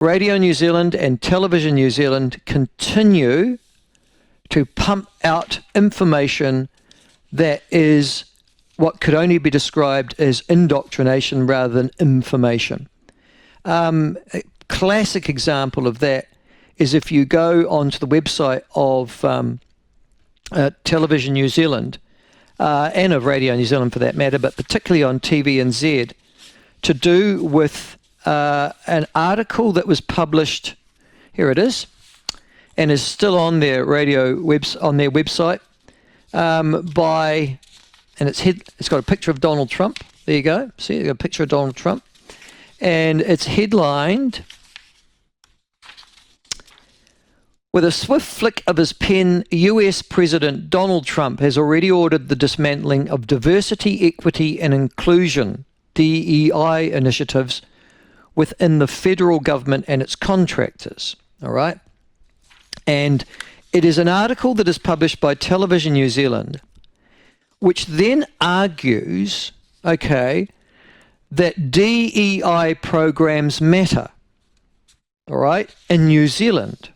Radio New Zealand and Television New Zealand continue to pump out information that is what could only be described as indoctrination rather than information. A classic example of that is if you go onto the website of Television New Zealand, and of Radio New Zealand for that matter, but particularly on TVNZ, to do with an article that was published, here it is, and is still on their website, by, and it's got a picture of Donald Trump. There you go. See, you got a picture of Donald Trump, and it's headlined, "With a swift flick of his pen, US President Donald Trump has already ordered the dismantling of diversity, equity and inclusion, DEI initiatives within the federal government and its contractors." All right. And it is an article that is published by Television New Zealand, which then argues, okay, that DEI programs matter, all right, in New Zealand,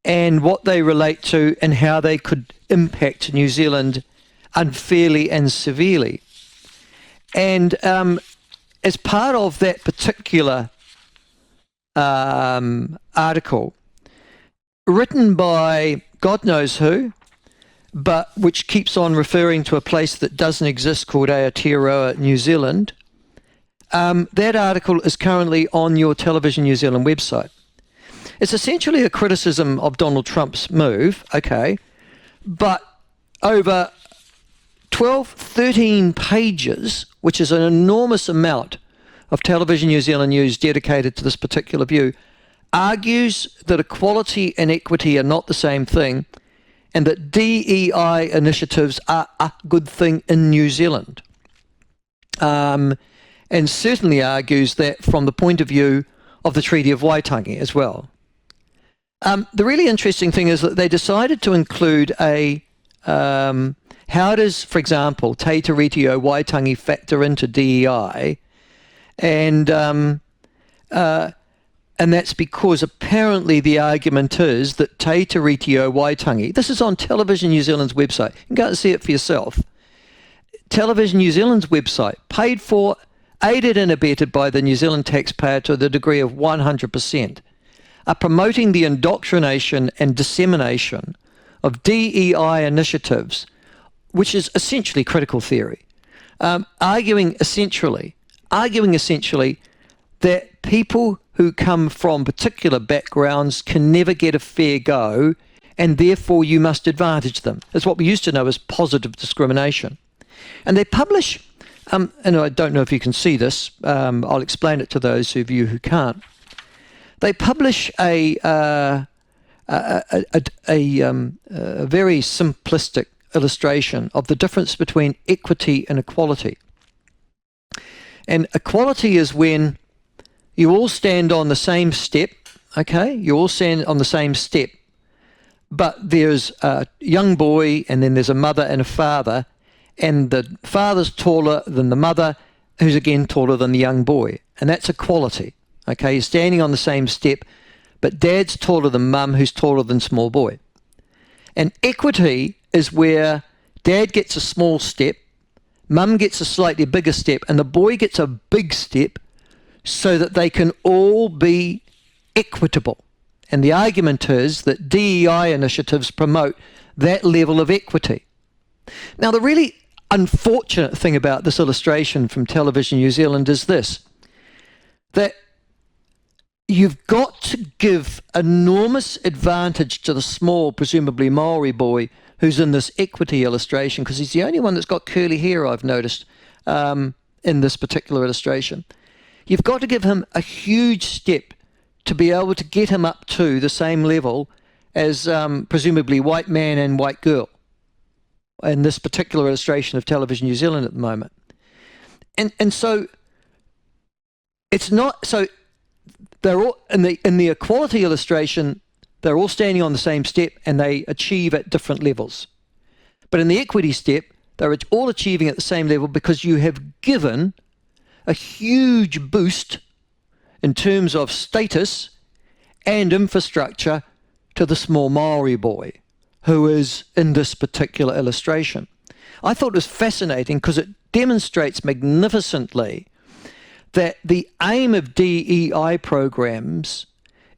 and what they relate to and how they could impact New Zealand unfairly and severely. And as part of that particular article, written by God knows who, but which keeps on referring to a place that doesn't exist called Aotearoa, New Zealand, that article is currently on your Television New Zealand website. It's essentially a criticism of Donald Trump's move, okay, but over 12, 13 pages, which is an enormous amount of Television New Zealand news dedicated to this particular view, argues that equality and equity are not the same thing, and that DEI initiatives are a good thing in New Zealand. And certainly argues that from the point of view of the Treaty of Waitangi as well. The really interesting thing is that they decided to include how does, for example, Te Tiriti o Waitangi factor into DEI? And that's because apparently the argument is that Te Tiriti o Waitangi, this is on Television New Zealand's website, you can go and see it for yourself. Television New Zealand's website, paid for, aided and abetted by the New Zealand taxpayer to the degree of 100%, are promoting the indoctrination and dissemination of DEI initiatives, which is essentially critical theory, arguing essentially that people who come from particular backgrounds can never get a fair go, and therefore you must advantage them. It's what we used to know as positive discrimination. And they publish, and I don't know if you can see this, I'll explain it to those of you who can't. They publish a very simplistic illustration of the difference between equity and equality. And equality is when you all stand on the same step, okay? You all stand on the same step, but there's a young boy and then there's a mother and a father, and the father's taller than the mother, who's again taller than the young boy. And that's equality, okay? You're standing on the same step, but dad's taller than mum, who's taller than small boy. And equity is where dad gets a small step, mum gets a slightly bigger step, and the boy gets a big step, so that they can all be equitable. And the argument is that DEI initiatives promote that level of equity. Now, the really unfortunate thing about this illustration from Television New Zealand is this, that you've got to give enormous advantage to the small, presumably Maori boy, who's in this equity illustration, because he's the only one that's got curly hair, I've noticed, in this particular illustration. You've got to give him a huge step to be able to get him up to the same level as presumably white man and white girl in this particular illustration of Television New Zealand at the moment. And so it's not, so they're all in the equality illustration, they're all standing on the same step and they achieve at different levels. But in the equity step, they're all achieving at the same level because you have given a huge boost in terms of status and infrastructure to the small Maori boy who is in this particular illustration. I thought it was fascinating because it demonstrates magnificently that the aim of DEI programs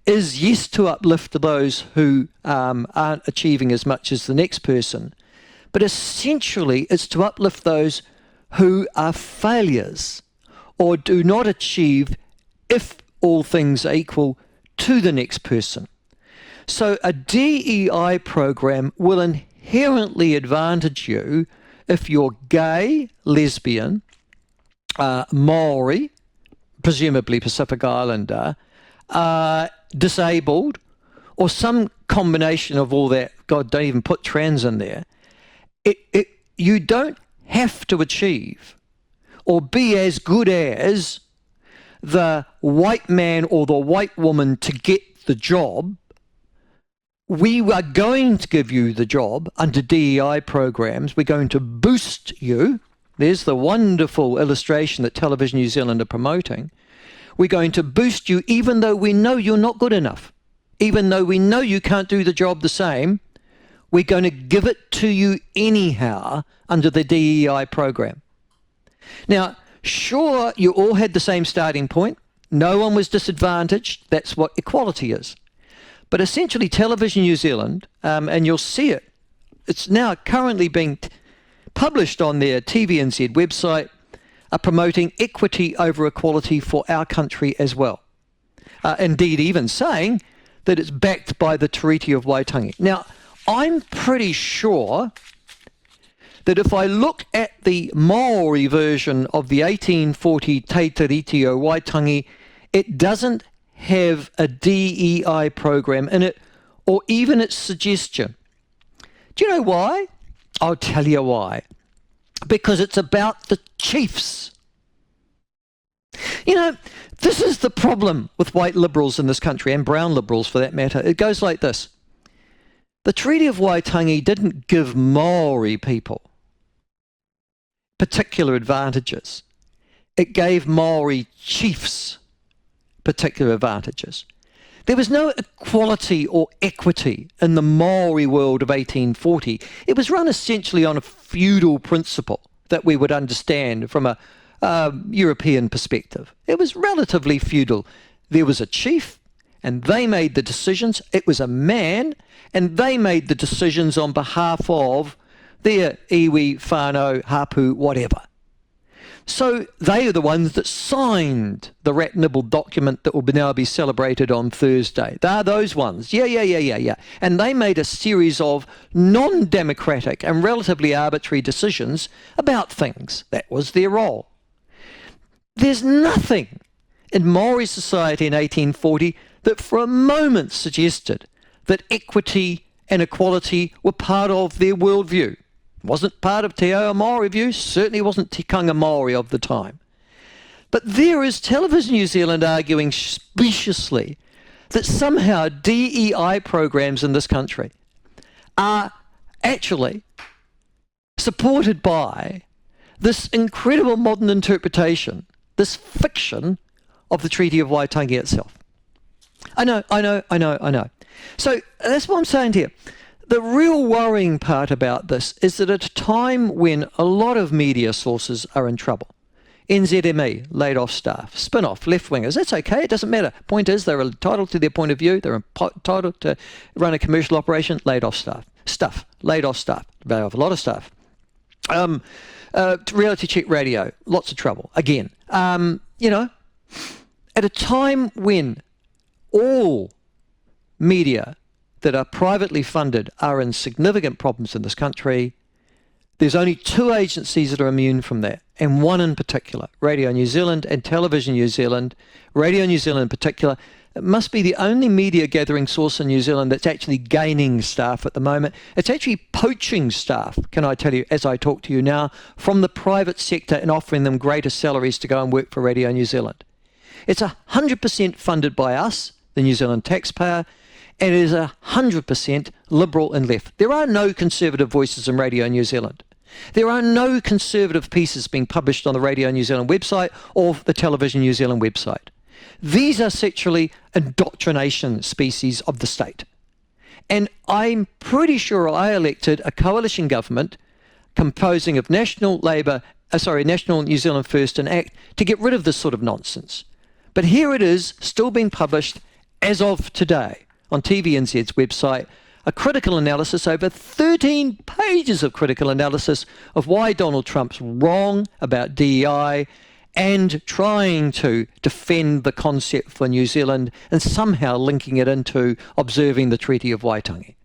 is, yes, to uplift those who aren't achieving as much as the next person, but essentially it's to uplift those who are failures or do not achieve, if all things are equal, to the next person. So a DEI program will inherently advantage you if you're gay, lesbian, Maori, presumably Pacific Islander, disabled, or some combination of all that. God, don't even put trans in there. You don't have to achieve or be as good as the white man or the white woman to get the job. We are going to give you the job under DEI programs. We're going to boost you. There's the wonderful illustration that Television New Zealand are promoting. We're going to boost you even though we know you're not good enough. Even though we know you can't do the job the same, we're going to give it to you anyhow under the DEI program. Now, sure, you all had the same starting point. No one was disadvantaged. That's what equality is. But essentially, Television New Zealand, and you'll see it, it's now currently being published on their TVNZ website, are promoting equity over equality for our country as well. Indeed, even saying that it's backed by the Treaty of Waitangi. Now, I'm pretty sure that if I look at the Maori version of the 1840 Te Tiriti o Waitangi, it doesn't have a DEI program in it, or even its suggestion. Do you know why? I'll tell you why. Because it's about the chiefs. You know, this is the problem with white liberals in this country, and brown liberals for that matter. It goes like this. The Treaty of Waitangi didn't give Maori people particular advantages. It gave Maori chiefs particular advantages. There was no equality or equity in the Maori world of 1840. It was run essentially on a feudal principle that we would understand from a European perspective. It was relatively feudal. There was a chief, and they made the decisions. It was a man, and they made the decisions on behalf of their iwi, whānau, hapu, whatever. So they are the ones that signed the rat nibble document that will now be celebrated on Thursday. They are those ones. Yeah. And they made a series of non-democratic and relatively arbitrary decisions about things. That was their role. There's nothing in Maori society in 1840 that for a moment suggested that equity and equality were part of their worldview. Wasn't part of Te Ao Māori view, certainly wasn't Tikanga Māori of the time. But there is Television New Zealand arguing speciously that somehow DEI programs in this country are actually supported by this incredible modern interpretation, this fiction of the Treaty of Waitangi itself. I know. So that's what I'm saying here. The real worrying part about this is that at a time when a lot of media sources are in trouble, NZME laid off staff, spin-off, left-wingers, that's okay, it doesn't matter. Point is, they're entitled to their point of view, they're entitled to run a commercial operation, laid off staff. Laid off a lot of staff. Reality check radio, lots of trouble, again. You know, at a time when all media that are privately funded are in significant problems in this country, there's only two agencies that are immune from that, and one in particular, Radio New Zealand and Television New Zealand. Radio New Zealand in particular, it must be the only media gathering source in New Zealand that's actually gaining staff at the moment. It's actually poaching staff, can I tell you, as I talk to you now, from the private sector and offering them greater salaries to go and work for Radio New Zealand. It's 100% funded by us, the New Zealand taxpayer, and it is 100% liberal and left. There are no conservative voices in Radio New Zealand. There are no conservative pieces being published on the Radio New Zealand website or the Television New Zealand website. These are sexually indoctrination species of the state. And I'm pretty sure I elected a coalition government composing of National New Zealand First and ACT to get rid of this sort of nonsense. But here it is, still being published as of today on TVNZ's website, a critical analysis, over 13 pages of critical analysis of why Donald Trump's wrong about DEI and trying to defend the concept for New Zealand and somehow linking it into observing the Treaty of Waitangi.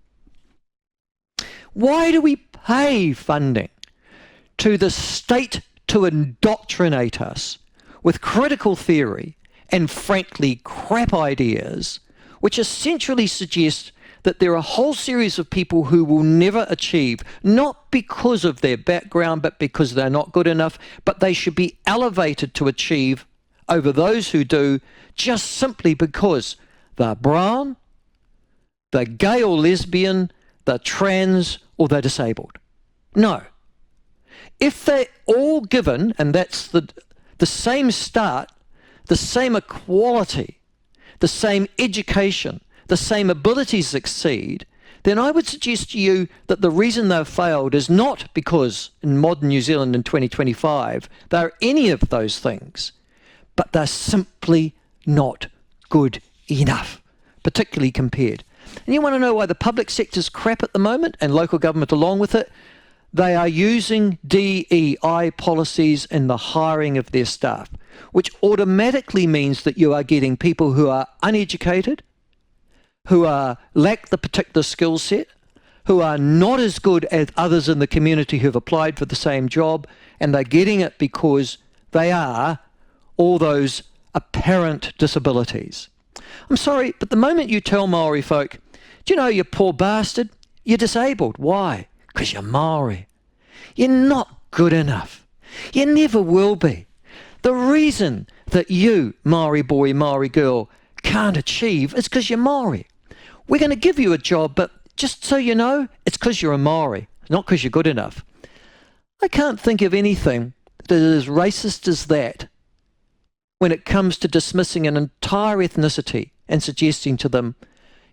Why do we pay funding to the state to indoctrinate us with critical theory and frankly crap ideas, which essentially suggest that there are a whole series of people who will never achieve, not because of their background, but because they're not good enough, but they should be elevated to achieve over those who do, just simply because they're brown, they're gay or lesbian, they're trans, or they're disabled. No. If they're all given, and that's the same start, the same equality, the same education, the same ability to succeed, then I would suggest to you that the reason they've failed is not because in modern New Zealand in 2025 they're any of those things, but they're simply not good enough, particularly compared. And you want to know why the public sector's crap at the moment, and local government along with it? They are using DEI policies in the hiring of their staff, which automatically means that you are getting people who are uneducated, who lack the particular skill set, who are not as good as others in the community who've applied for the same job, and they're getting it because they are all those apparent disabilities. I'm sorry, but the moment you tell Maori folk, do you know, you poor bastard, you're disabled. Why? Because you're Maori. You're not good enough. You never will be. The reason that you, Maori boy, Maori girl, can't achieve is because you're Maori. We're going to give you a job, but just so you know, it's because you're a Maori, not because you're good enough. I can't think of anything that is as racist as that when it comes to dismissing an entire ethnicity and suggesting to them,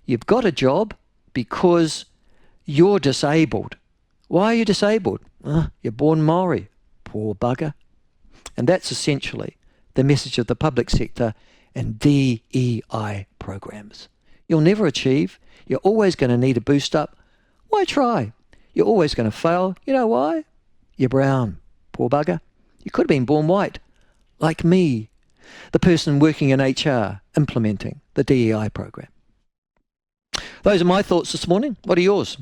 you've got a job because you're disabled. Why are you disabled? You're born Maori. Poor bugger. And that's essentially the message of the public sector and DEI programs. You'll never achieve. You're always going to need a boost up. Why try? You're always going to fail. You know why? You're brown. Poor bugger. You could have been born white, like me, the person working in HR implementing the DEI program. Those are my thoughts this morning. What are yours?